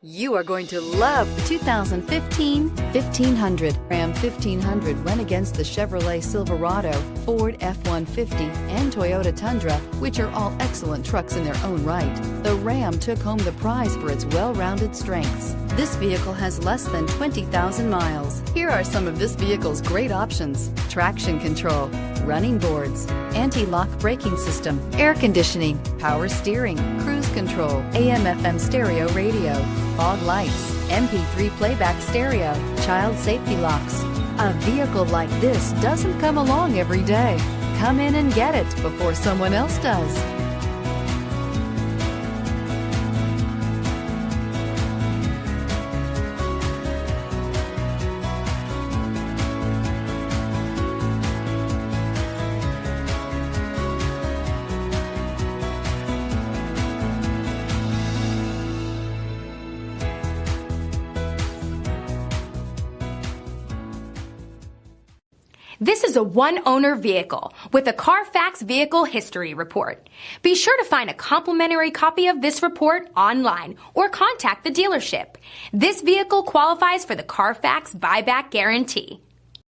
You are going to love the 2015 1500. Ram 1500 went against the Chevrolet Silverado, Ford F-150, and Toyota Tundra, which are all excellent trucks in their own right. The Ram took home the prize for its well-rounded strengths. This vehicle has less than 20,000 miles. Here are some of this vehicle's great options: traction control, running boards, anti-lock braking system, air conditioning, power steering, cruise control, AM/FM stereo radio, fog lights, MP3 playback stereo, child safety locks. A vehicle like this doesn't come along every day. Come in and get it before someone else does. This is a one-owner vehicle with a Carfax Vehicle History Report. Be sure to find a complimentary copy of this report online or contact the dealership. This vehicle qualifies for the Carfax Buyback Guarantee.